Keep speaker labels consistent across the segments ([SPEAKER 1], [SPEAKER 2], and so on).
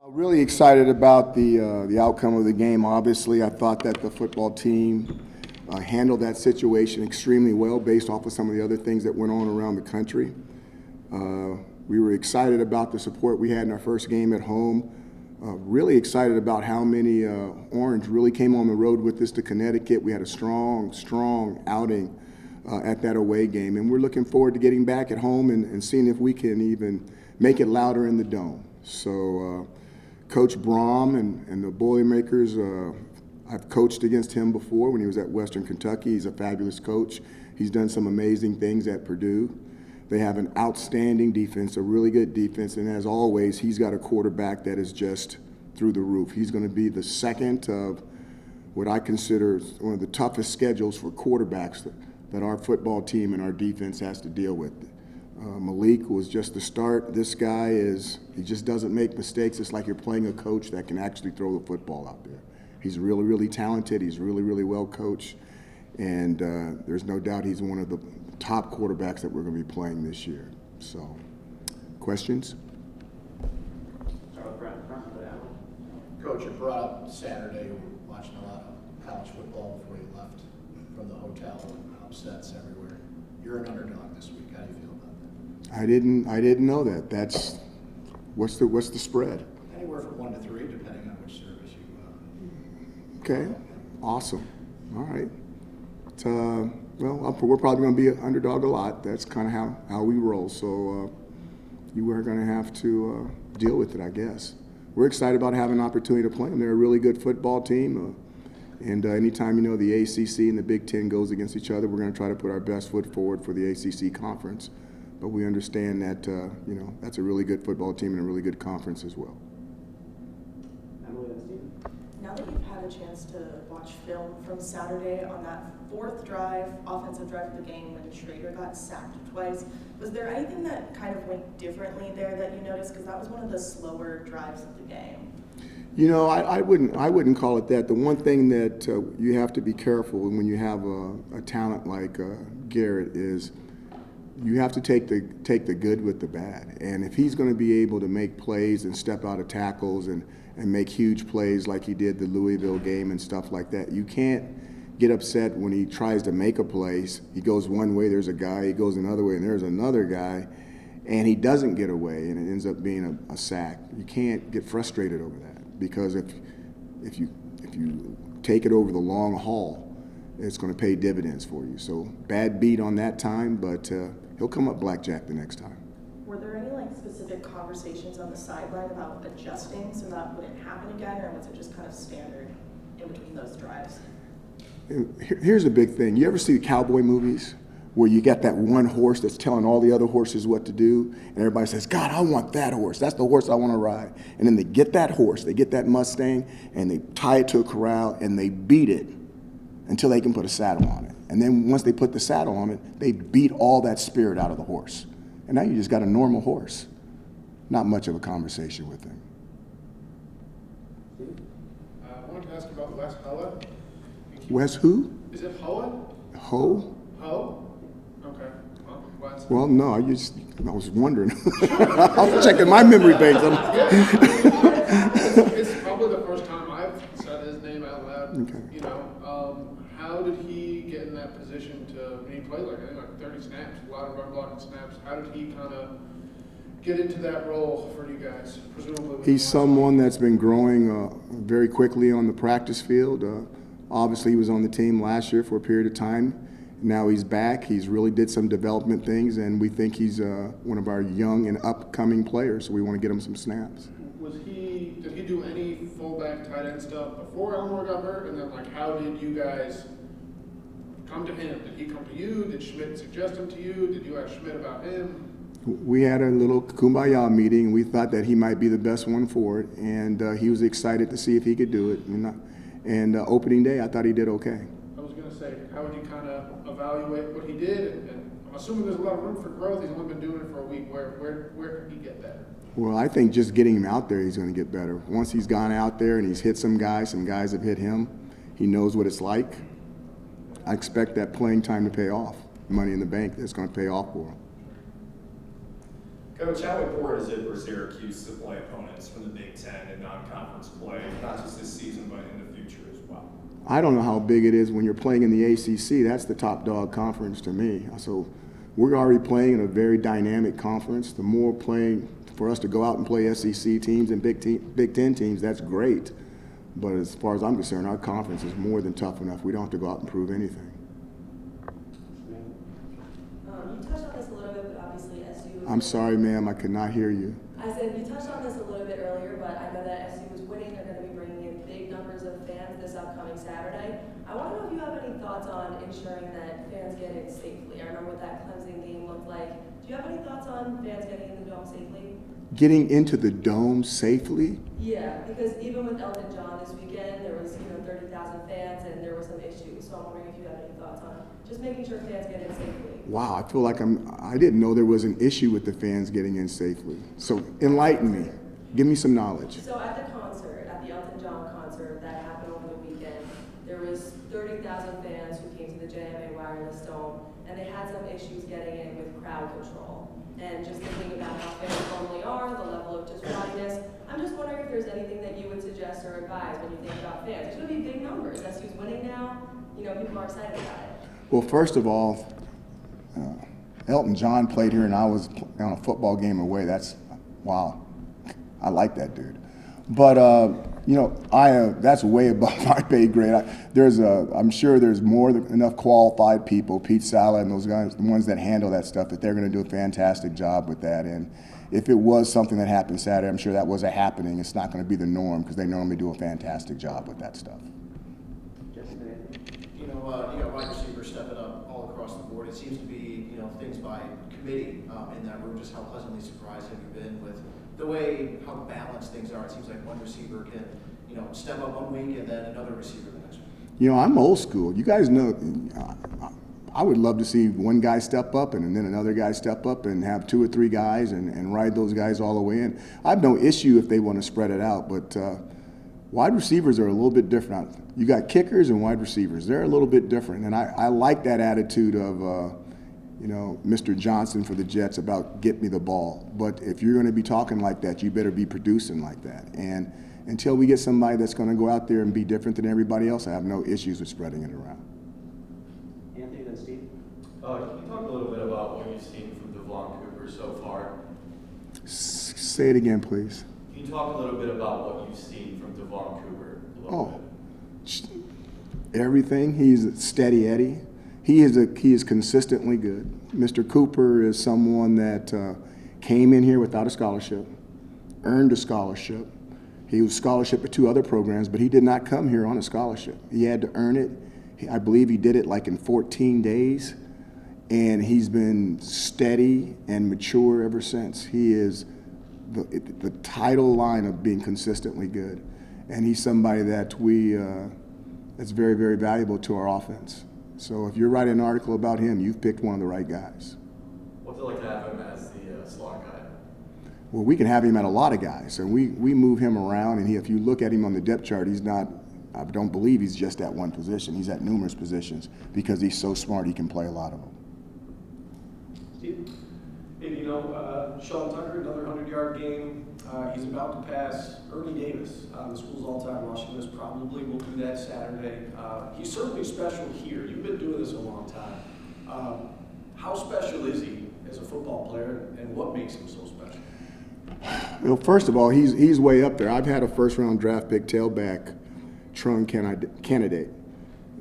[SPEAKER 1] Really excited about the outcome of the game. Obviously, I thought that the football team handled that situation extremely well based off of some of the other things that went on around the country. We were excited about the support we had in our first game at home. Really excited about how many Orange really came on the road with us to Connecticut. We had a strong outing at that away game, and we're looking forward to getting back at home and seeing if we can even make it louder in the Dome. So Coach Brom and the Boilermakers, I've coached against him before when he was at Western Kentucky. He's a fabulous coach. He's done some amazing things at Purdue. They have an outstanding defense, a really good defense, and as always, he's got a quarterback that is just through the roof. He's going to be the second of what I consider one of the toughest schedules for quarterbacks that our football team and our defense has to deal with. Malik was just the start. This guy he just doesn't make mistakes. It's like you're playing a coach that can actually throw the football out there. He's really, really talented. He's really, really well coached. And there's no doubt he's one of the top quarterbacks that we're going to be playing this year. So, questions?
[SPEAKER 2] Coach, you brought up Saturday, you were watching a lot of college football before you left from the hotel, upsets everywhere. You're an underdog this week. How do you feel about that?
[SPEAKER 1] I didn't know that. That's what's the spread?
[SPEAKER 2] Anywhere from 1 to 3, depending on which service you.
[SPEAKER 1] Okay, awesome. All right. Well, we're probably going to be an underdog a lot. That's kind of how we roll. So you are going to have to deal with it, I guess. We're excited about having an opportunity to play them. They're a really good football team. And anytime the ACC and the Big Ten goes against each other, we're going to try to put our best foot forward for the ACC conference. But we understand that that's a really good football team and a really good conference as well.
[SPEAKER 3] Now that you've had a chance to watch film from Saturday on that fourth drive, offensive drive of the game when Schrader got sacked twice, was there anything that kind of went differently there that you noticed? Because that was one of the slower drives of the game.
[SPEAKER 1] I wouldn't call it that. The one thing that you have to be careful when you have a talent like Garrett is you have to take the good with the bad. And if he's going to be able to make plays and step out of tackles and make huge plays like he did the Louisville game and stuff like that, you can't get upset when he tries to make a play. He goes one way, there's a guy. He goes another way, and there's another guy. And he doesn't get away, and it ends up being a sack. You can't get frustrated over that because if you take it over the long haul, it's going to pay dividends for you. So bad beat on that time, but he'll come up blackjack the next time.
[SPEAKER 3] Were there any specific conversations on the sideline about adjusting so that wouldn't happen again, or was it just kind of standard in between those drives?
[SPEAKER 1] Here's a big thing. You ever see the Cowboy movies where you got that one horse that's telling all the other horses what to do, and everybody says, God, I want that horse. That's the horse I want to ride. And then they get that horse, they get that Mustang, and they tie it to a corral, and they beat it until they can put a saddle on it. And then once they put the saddle on it, they beat all that spirit out of the horse. And now you just got a normal horse. Not much of a conversation with him.
[SPEAKER 4] I wanted to ask about Wes Hoa.
[SPEAKER 1] Wes who?
[SPEAKER 4] Is it Hoa?
[SPEAKER 1] Ho?
[SPEAKER 4] Ho? Okay. Well, Wes.
[SPEAKER 1] Well, no, I was wondering. I was checking my memory banks.
[SPEAKER 4] It's probably the first time I've said his name out loud.
[SPEAKER 1] Okay.
[SPEAKER 4] How did he get in that position when he played like 30 snaps, a lot of run blocking snaps? How did he kind of get into that role for you guys, presumably? He's
[SPEAKER 1] someone that's been growing very quickly on the practice field. Obviously, he was on the team last year for a period of time. Now he's back. He's really did some development things, and we think he's one of our young and upcoming players, so we want to get him some snaps.
[SPEAKER 4] Did he do any fullback tight end stuff before Elmore got hurt? And then, how did you guys come to him? Did he come to you? Did Schmidt suggest him to you? Did you ask Schmidt about him?
[SPEAKER 1] We had a little kumbaya meeting. We thought that he might be the best one for it, and he was excited to see if he could do it. And opening day, I thought he did okay.
[SPEAKER 4] I was going to say, how would you kind of evaluate what he did? And I'm assuming there's a lot of room for growth. He's only been doing it for a week. Where could he get better?
[SPEAKER 1] Well, I think just getting him out there, he's going to get better. Once he's gone out there and he's hit some guys have hit him, he knows what it's like. I expect that playing time to pay off. Money in the bank that's going to pay off for him.
[SPEAKER 5] Coach, how important is it for Syracuse to play opponents from the Big Ten and non-conference play, not just this season, but in the future as well?
[SPEAKER 1] I don't know how big it is when you're playing in the ACC. That's the top dog conference to me. So we're already playing in a very dynamic conference. The more playing for us to go out and play SEC teams and Big Ten teams, that's great. But as far as I'm concerned, our conference is more than tough enough. We don't have to go out and prove anything.
[SPEAKER 6] You touched on this a little bit, but obviously SU was
[SPEAKER 1] I'm sorry, ma'am, I could not hear you.
[SPEAKER 6] I said you touched on this a little bit earlier, but I know that SU was winning. They're going to be bringing in big numbers of fans this upcoming Saturday. I want to know if you have any thoughts on ensuring that fans get in safely. I remember what that Clemson game looked like. Do you have any thoughts on fans getting in the dome safely?
[SPEAKER 1] Getting into the dome safely?
[SPEAKER 6] Yeah, because even with Elton John this weekend, there was 30,000 fans and there were some issues. So I'm wondering if you have any thoughts on just making sure fans get in safely.
[SPEAKER 1] Wow, I feel like I didn't know there was an issue with the fans getting in safely. So enlighten me. Give me some knowledge.
[SPEAKER 6] So at the concert, at the Elton John concert that happened over the weekend, there was 30,000 fans who came to the JMA Wireless Dome, and they had some issues getting in with crowd control. And just thinking about how fans normally are, the level of just rowdiness, I'm just wondering if there's anything that you would suggest or advise when you think about fans. There's going to be big numbers. SU's winning now. People are excited about it.
[SPEAKER 1] Well, first of all, Elton John played here and I was on a football game away. That's, wow, I like that dude. But, that's way above my pay grade. I'm sure there's enough qualified people, Pete Sala and those guys, the ones that handle that stuff, that they're going to do a fantastic job with that. And if it was something that happened Saturday, I'm sure that was a happening. It's not going to be the norm because they normally do a fantastic job with that stuff.
[SPEAKER 2] You got wide receivers stepping up all across the board. It seems to be, things by committee in that room. Just how pleasantly surprised have you been with the way, how balanced things are? It seems like one receiver can, step up one week and then another receiver the next week.
[SPEAKER 1] I'm old school. You guys know, I would love to see one guy step up and then another guy step up and have two or three guys and ride those guys all the way in. I have no issue if they want to spread it out, but wide receivers are a little bit different. You got kickers and wide receivers. They're a little bit different, and I like that attitude of, Mr. Johnson for the Jets about get me the ball. But if you're going to be talking like that, you better be producing like that. And until we get somebody that's going to go out there and be different than everybody else, I have no issues with spreading it around.
[SPEAKER 7] Anthony, then Steve.
[SPEAKER 5] Can you talk a little bit about what you've seen from Devon Cooper so far?
[SPEAKER 1] Say it again, please.
[SPEAKER 5] Can you talk a little bit about what you've seen from Devon Cooper a little bit?
[SPEAKER 1] Everything. He's a steady Eddie. He is consistently good. Mr. Cooper is someone that came in here without a scholarship, earned a scholarship. He was scholarship at two other programs, but he did not come here on a scholarship. He had to earn it. I believe he did it like in 14 days, and he's been steady and mature ever since. He is the title line of being consistently good, and he's somebody that that's very, very valuable to our offense. So if you're writing an article about him, you've picked one of the right guys.
[SPEAKER 5] What's it like to have him as the slot guy?
[SPEAKER 1] Well, we can have him at a lot of guys, and we move him around, and if you look at him on the depth chart, he's not, I don't believe he's just at one position. He's at numerous positions because he's so smart he can play a lot of them.
[SPEAKER 7] Steve?
[SPEAKER 8] Hey, Sean Tucker, another 100-yard game. He's about to pass Ernie Davis, the school's all-time rushing list. Probably will do that Saturday. He's certainly special here. You've been doing this a long time. How special is he as a football player, and what makes him so special?
[SPEAKER 1] Well, first of all, he's way up there. I've had a first-round draft pick tailback Trung candidate,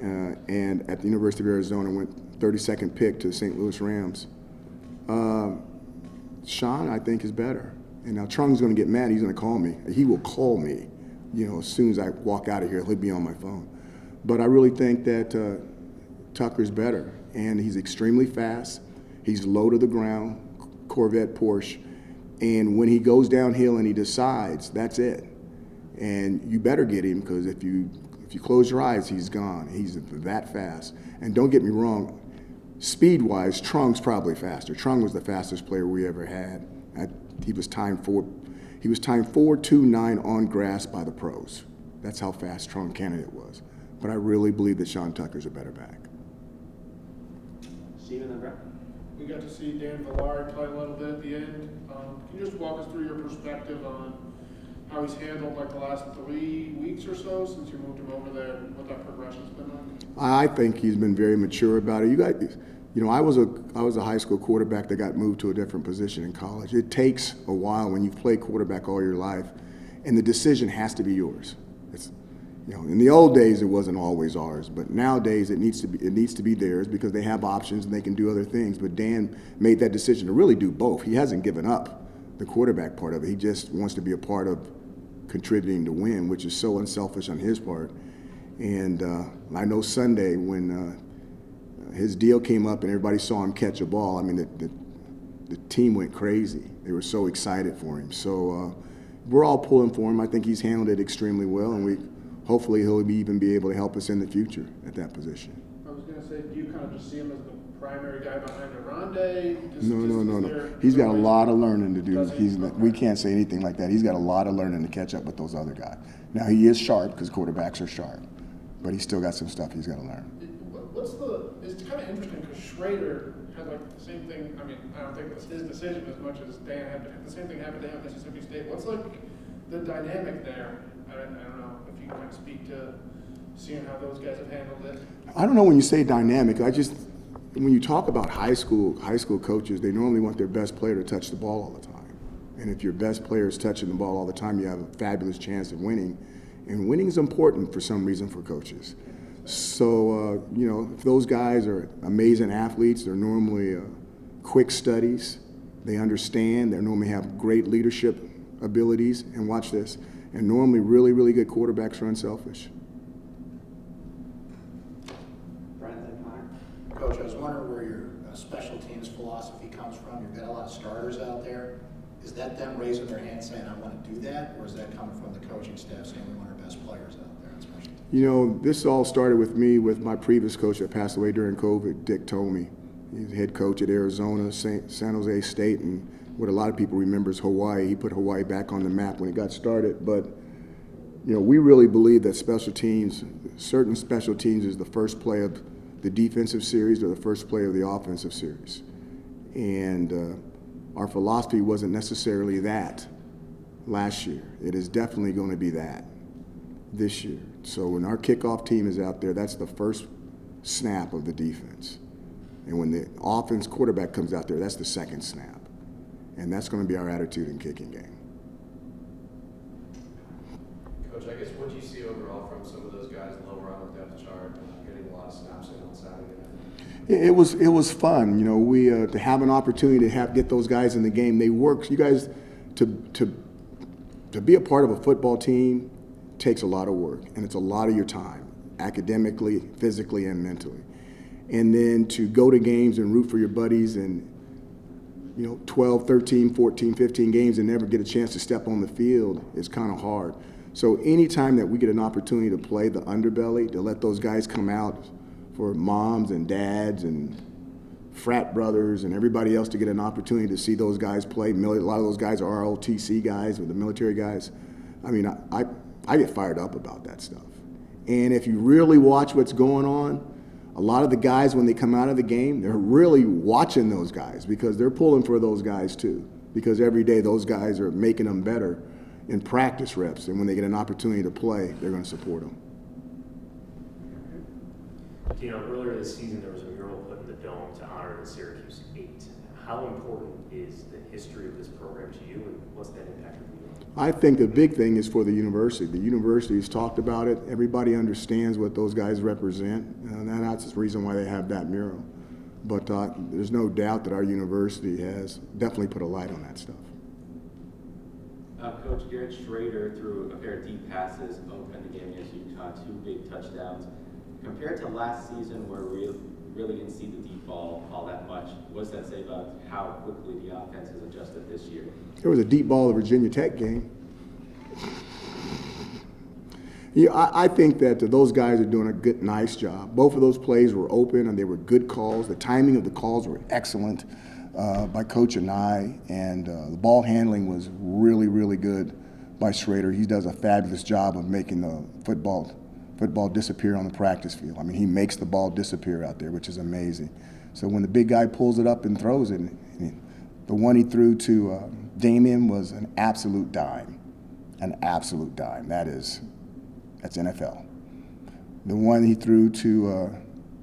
[SPEAKER 1] and at the University of Arizona went 32nd pick to the St. Louis Rams. Sean, I think, is better. And now Trung's going to get mad. He's going to call me. He will call me, as soon as I walk out of here. He'll be on my phone. But I really think that Tucker's better, and he's extremely fast. He's low to the ground, Corvette Porsche. And when he goes downhill and he decides, that's it. And you better get him, because if you close your eyes, he's gone. He's that fast. And don't get me wrong, speed-wise, Trung's probably faster. Trung was the fastest player we ever had. He was timed 4.29 on grass by the pros. That's how fast Trung candidate was. But I really believe that Sean Tucker's a better back.
[SPEAKER 7] Stephen and Brett.
[SPEAKER 4] we got to see Dan Villarreal play a little bit at the end. Can you just walk us through your perspective on how he's handled like the last 3 weeks or so since you moved him over there, what that progression's been like?
[SPEAKER 1] I think he's been very mature about it. I was a high school quarterback that got moved to a different position in college. It takes a while when you've played quarterback all your life, and the decision has to be yours. In the old days, it wasn't always ours, but nowadays it needs to be theirs because they have options and they can do other things. But Dan made that decision to really do both. He hasn't given up the quarterback part of it. He just wants to be a part of contributing to win, which is so unselfish on his part. And I know Sunday when his deal came up and everybody saw him catch a ball, I mean, the team went crazy. They were so excited for him. So we're all pulling for him. I think he's handled it extremely well, and hopefully he'll even be able to help us in the future at that position.
[SPEAKER 4] I was going to say, do you kind of just see him as the primary guy behind Aronde?
[SPEAKER 1] No. He's got a lot of learning to do. We can't say anything like that. He's got a lot of learning to catch up with those other guys. Now, he is sharp because quarterbacks are sharp, but he's still got some stuff he's got to learn.
[SPEAKER 4] It's kind of interesting because Schrader had like the same thing. I mean, I don't think it's his decision as much as Dan had. The same thing happened to him at Mississippi State. What's like the dynamic there? I don't know if you can kind of speak to seeing how those guys have handled it.
[SPEAKER 1] I don't know when you say dynamic. When you talk about high school coaches, they normally want their best player to touch the ball all the time. And if your best player is touching the ball all the time, you have a fabulous chance of winning. And winning is important for some reason for coaches. So, if those guys are amazing athletes, they're normally quick studies. They understand. They normally have great leadership abilities. And watch this. And normally really, really good quarterbacks are unselfish.
[SPEAKER 2] Coach, I was wondering where your special teams philosophy comes from. You've got a lot of starters out there. Is that them raising their hand saying, I want to do that? Or is that coming from the coaching staff saying we want our best players out there on special teams?
[SPEAKER 1] This all started with me with my previous coach that passed away during COVID, Dick Tomey. He's the head coach at Arizona, San Jose State, and what a lot of people remember is Hawaii. He put Hawaii back on the map when it got started. But, we really believe that certain special teams is the first play of the defensive series or the first play of the offensive series. And our philosophy wasn't necessarily that last year. It is definitely going to be that this year. So when our kickoff team is out there, that's the first snap of the defense. And when the offense quarterback comes out there, that's the second snap. And that's going to be our attitude in kicking game.
[SPEAKER 9] Coach, I guess what do you see overall from some of those guys lower on the depth chart, getting a lot of snaps in on Saturday night?
[SPEAKER 1] It was fun, we to have an opportunity to get those guys in the game. They work. You guys to be a part of a football team takes a lot of work, and it's a lot of your time, academically, physically, and mentally. And then to go to games and root for your buddies and 12, 13, 14, 15 games and never get a chance to step on the field is kind of hard. So anytime that we get an opportunity to play the underbelly, to let those guys come out for moms and dads and frat brothers and everybody else to get an opportunity to see those guys play. A lot of those guys are ROTC guys or the military guys. I mean, I get fired up about that stuff. And if you really watch what's going on, a lot of the guys, when they come out of the game, they're really watching those guys because they're pulling for those guys too. Because every day those guys are making them better in practice reps. And when they get an opportunity to play, they're going to support them.
[SPEAKER 10] Earlier this season there was a mural put in the dome to honor the Syracuse 8. How important is the history of this program to you, and what's that impact of you?
[SPEAKER 1] I think the big thing is for the university. The university's talked about it. Everybody understands what those guys represent, and that's the reason why they have that mural. But there's no doubt that our university has definitely put a light on that stuff.
[SPEAKER 11] Coach, Garrett Schrader threw a pair of deep passes, opened the game against Utah, 2 big touchdowns. Compared to last season where we really didn't see the deep ball all that much, what does that say about how quickly the offense has adjusted this year?
[SPEAKER 1] There was a deep ball at the Virginia Tech game. I think that those guys are doing a nice job. Both of those plays were open and they were good calls. The timing of the calls were excellent by Coach and I, and the ball handling was really, really good by Schrader. He does a fabulous job of making the football disappear on the practice field. I mean, he makes the ball disappear out there, which is amazing. So when the big guy pulls it up and throws it, the one he threw to Damian was an absolute dime. An absolute dime. That's NFL. The one he threw to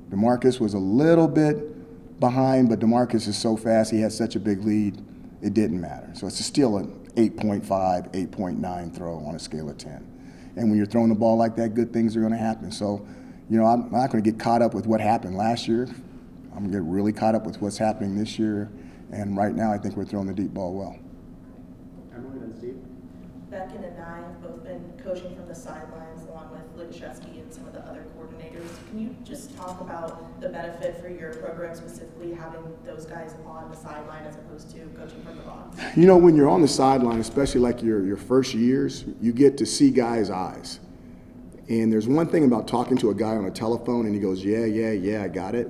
[SPEAKER 1] DeMarcus was a little bit behind, but DeMarcus is so fast, he has such a big lead, it didn't matter. So it's still an 8.5, 8.9 throw on a scale of 10. And when you're throwing the ball like that, good things are going to happen. So, I'm not going to get caught up with what happened last year. I'm going to get really caught up with what's happening this year. And right now, I think we're throwing the deep ball well.
[SPEAKER 7] Emily, then Steve.
[SPEAKER 3] Beckon and I have both been coaching from the sidelines along with Ligashevsky and some of the other coordinators. Can you just talk about the benefit for your program, specifically having those guys on the sideline as opposed to coaching from the box?
[SPEAKER 1] When you're on the sideline, especially like your first years, you get to see guys' eyes. And there's one thing about talking to a guy on a telephone and he goes, yeah, I got it.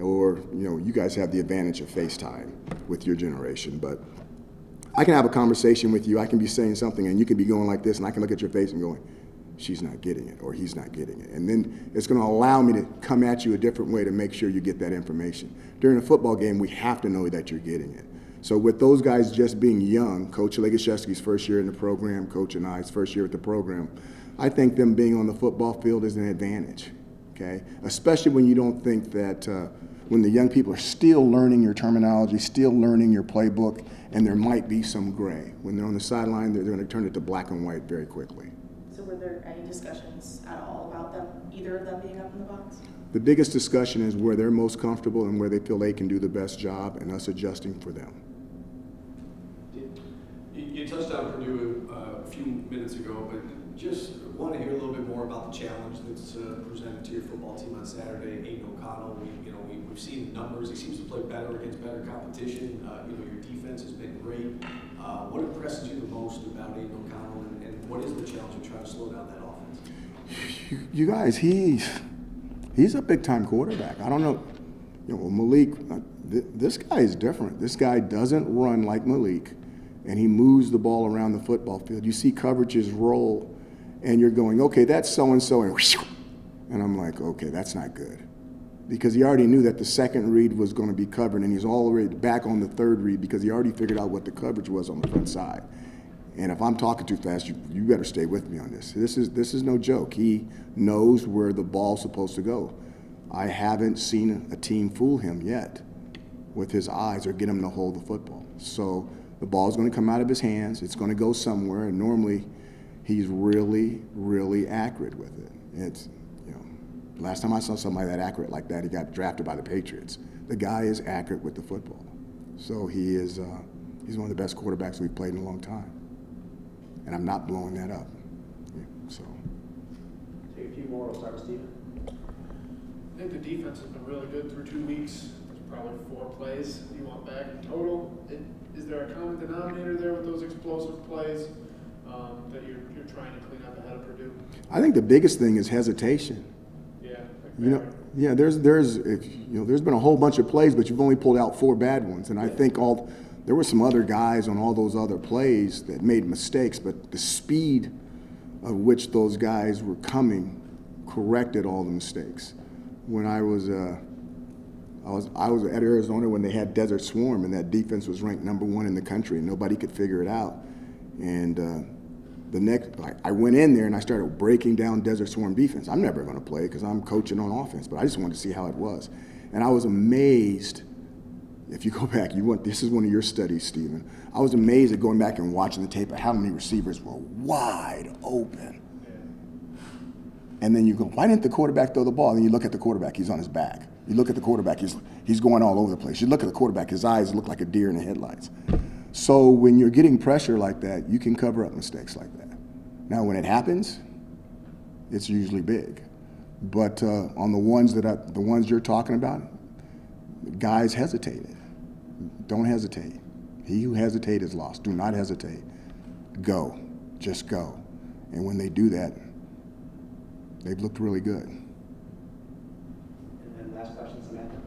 [SPEAKER 1] Or, you guys have the advantage of FaceTime with your generation. But I can have a conversation with you. I can be saying something and you can be going like this and I can look at your face and going, she's not getting it or he's not getting it. And then it's going to allow me to come at you a different way to make sure you get that information. During a football game, we have to know that you're getting it. So with those guys just being young, Coach Ligashevsky's first year in the program, Coach and I's first year at the program, I think them being on the football field is an advantage, okay? Especially when you don't think that when the young people are still learning your terminology, still learning your playbook, and there might be some gray. When they're on the sideline, they're going to turn it to black and white very quickly.
[SPEAKER 3] So were there any discussions at all about them, either of them being up in the box?
[SPEAKER 1] The biggest discussion is where they're most comfortable and where they feel they can do the best job and us adjusting for them.
[SPEAKER 8] You touched on Purdue a few minutes ago, but just want to hear a little bit more about the challenge that's presented to your football team on Saturday. Aiden O'Connell, we've seen numbers. He seems to play better against better competition. Your defense has been great. What impresses you the most about Aiden O'Connell, and what is the challenge of trying to slow down that offense?
[SPEAKER 1] You guys, he's a big-time quarterback. I don't know. Malik, this guy is different. This guy doesn't run like Malik, and he moves the ball around the football field. You see coverages roll, and you're going, okay, that's so-and-so, and I'm like, okay, that's not good. Because he already knew that the second read was going to be covered, and he's already back on the third read because he already figured out what the coverage was on the front side. And if I'm talking too fast, you better stay with me on this. This is no joke. He knows where the ball's supposed to go. I haven't seen a team fool him yet with his eyes or get him to hold the football. So the ball's going to come out of his hands. It's going to go somewhere, and normally he's really, really accurate with it. It's, last time I saw somebody that accurate like that, he got drafted by the Patriots. The guy is accurate with the football. So he's one of the best quarterbacks we've played in a long time. And I'm not blowing that up. So.
[SPEAKER 7] Take a few more. We'll start with Steven.
[SPEAKER 4] I think the defense has been really good through 2 weeks. There's probably 4 plays you want back in total. Is there a common denominator there with those explosive plays that you're trying to clean up ahead of Purdue? I
[SPEAKER 1] think the biggest thing is hesitation.
[SPEAKER 4] Yeah.
[SPEAKER 1] There's been a whole bunch of plays, but you've only pulled out 4 bad ones. And I think there were some other guys on all those other plays that made mistakes, but the speed of which those guys were coming corrected all the mistakes. When I was at Arizona when they had Desert Swarm, and that defense was ranked #1 in the country, and nobody could figure it out. And I went in there and I started breaking down Desert Swarm defense. I'm never going to play because I'm coaching on offense, but I just wanted to see how it was. And I was amazed. If you go back, this is one of your studies, Stephen. I was amazed at going back and watching the tape at how many receivers were wide open. And then you go, why didn't the quarterback throw the ball? And then you look at the quarterback, he's on his back. You look at the quarterback, he's going all over the place. You look at the quarterback, his eyes look like a deer in the headlights. So when you're getting pressure like that, you can cover up mistakes like that. Now, when it happens, it's usually big. But on the ones you're talking about, guys hesitated. Don't hesitate. He who hesitates is lost. Do not hesitate. Go. Just go. And when they do that, they've looked really good.
[SPEAKER 7] And then last question, Samantha.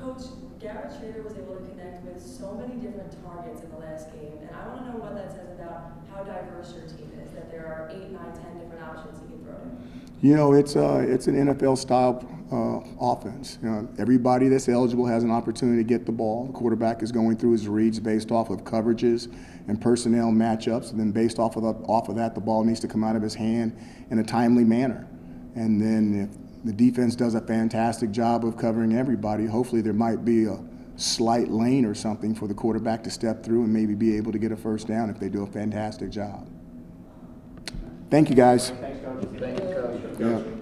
[SPEAKER 6] Coach, Garrett Schrader was able to connect with so many different targets in the last game, and I want to know what that says about how diverse your team is, that there are 8, 9, 10 different options he can throw to.
[SPEAKER 1] It's an NFL style offense. Everybody that's eligible has an opportunity to get the ball. The quarterback is going through his reads based off of coverages and personnel matchups, and then based off of that, the ball needs to come out of his hand in a timely manner. And then if the defense does a fantastic job of covering everybody, hopefully there might be a slight lane or something for the quarterback to step through and maybe be able to get a first down if they do a fantastic job. Thank you, guys.
[SPEAKER 7] Thanks, Coach.
[SPEAKER 2] Thank you, Coach.
[SPEAKER 1] Yeah.